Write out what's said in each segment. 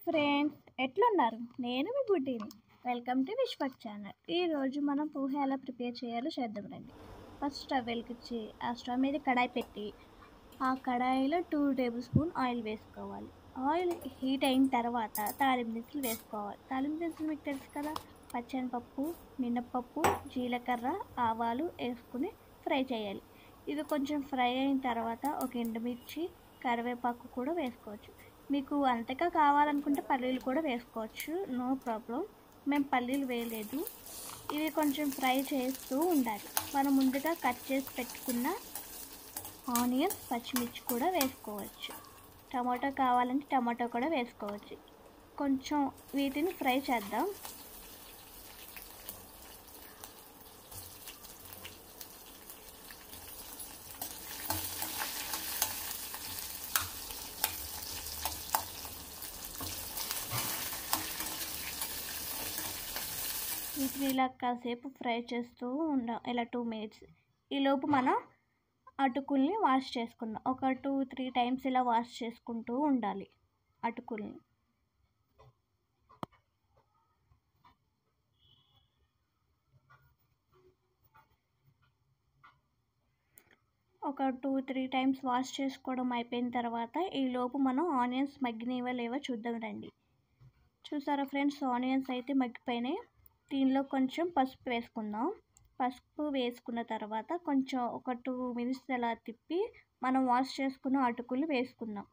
Friends ఎట్లున్నారు? నేను మీ బుడ్డిని. Welcome to Vishwak channel. ఈరోజు మనం పోహ ఎలా ప్రిపేర్ చేయాలో చేద్దాం రండి. ఫస్ట్ స్టవ్ వెలిగించి ఆ స్టవ్ మీద కడాయి పెట్టి ఆ కడాయిలో 2 టేబుల్ స్పూన్ ఆయిల్ వేసుకోవాలి. ఆయిల్ హీట్ అయిన తర్వాత తాలింపు దినుసులు వేసుకోవాలి. తాలింపు దినుసులు మీకు తెలుసు కదా, పచ్చెనపప్పు, మినప్పప్పు, జీలకర్ర, ఆవాలు వేసుకుని ఫ్రై చేయాలి. ఇది కొంచెం ఫ్రై అయిన తర్వాత ఒక ఎండుమిర్చి, కరివేపాకు కూడా వేసుకోవచ్చు. మీకు అంతగా కావాలనుకుంటే పల్లీలు కూడా వేసుకోవచ్చు, నో ప్రాబ్లం. మేము పల్లీలు వేయలేదు. ఇవి కొంచెం ఫ్రై చేస్తూ ఉండాలి. మనం ముందుగా కట్ చేసి పెట్టుకున్న ఆనియన్స్, పచ్చిమిర్చి కూడా వేసుకోవచ్చు. టమాటో కావాలంటే టమాటో కూడా వేసుకోవచ్చు. కొంచెం వీటిని ఫ్రై చేద్దాం. వీటిని ఇలా కాసేపు ఫ్రై చేస్తూ ఉండాం, ఇలా 2 మినిట్స్. ఈలోపు మనం అటుకుల్ని వాష్ చేసుకుందాం. ఒక 2-3 టైమ్స్ ఇలా వాష్ చేసుకుంటూ ఉండాలి అటుకుల్ని. ఒక 2-3 టైమ్స్ వాష్ చేసుకోవడం అయిపోయిన తర్వాత ఈలోపు మనం ఆనియన్స్ మగ్గినవో లేవో చూద్దాం రండి. చూసారా ఫ్రెండ్స్, ఆనియన్స్ అయితే మగ్గిపోయినాయి. దీనిలో కొంచెం పసుపు వేసుకుందాం. పసుపు వేసుకున్న తర్వాత కొంచెం ఒక 2 మినిట్స్ అలా తిప్పి మనం వాష్ చేసుకున్న అటుకులు వేసుకుందాం.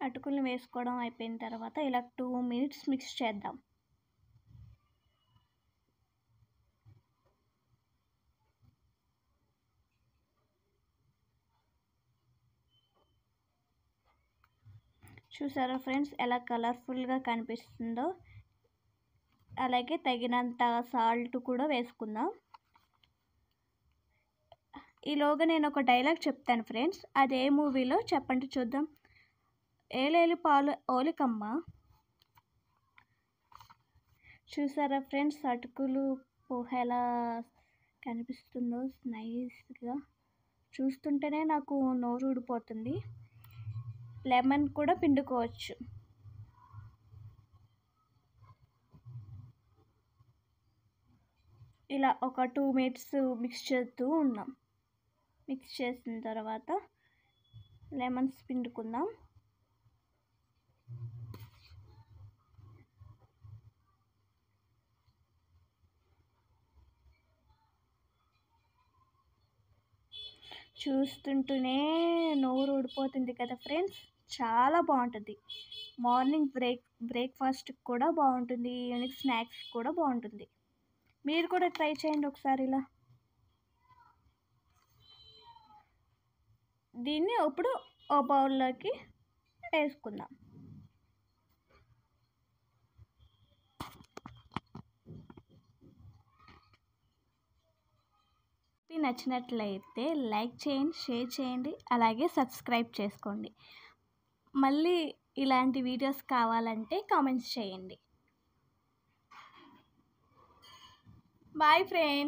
అటుకులు వేసుకోవడం అయిపోయిన తర్వాత ఇలా 2 మినిట్స్ మిక్స్ చేద్దాం. చూసారా ఫ్రెండ్స్, ఎలా కలర్ఫుల్గా కనిపిస్తుందో. అలాగే తగినంత సాల్ట్ కూడా వేసుకుందాం. ఈలోగా నేను ఒక డైలాగ్ చెప్తాను ఫ్రెండ్స్, అది ఏ మూవీలో చెప్పండి చూద్దాం. ఏలేలి పాలు ఓలికమ్మ. చూసారా ఫ్రెండ్స్, అటుకులు పోహ ఎలా కనిపిస్తుందో నైస్గా. చూస్తుంటేనే నాకు నోరు ఊడిపోతుంది. లెమన్ కూడా పిండుకోవచ్చు. ఇలా ఒక 2 మినిట్స్ మిక్స్ చేస్తూ ఉన్నాం. మిక్స్ చేసిన తర్వాత లెమన్స్ పిండుకుందాం. చూస్తుంటూనే నోరు ఊడిపోతుంది కదా ఫ్రెండ్స్. చాలా బాగుంటుంది. మార్నింగ్ బ్రేక్ఫాస్ట్కి కూడా బాగుంటుంది, ఈవినింగ్ స్నాక్స్ కూడా బాగుంటుంది. మీరు కూడా ట్రై చేయండి ఒకసారి ఇలా. దీన్ని ఇప్పుడు ఓ బౌల్లోకి వేసుకుందాం. నచ్చినట్లయితే లైక్ చేయండి, షేర్ చేయండి, అలాగే సబ్స్క్రైబ్ చేసుకోండి. మళ్ళీ ఇలాంటి వీడియోస్ కావాలంటే కామెంట్స్ చేయండి. Bye friends.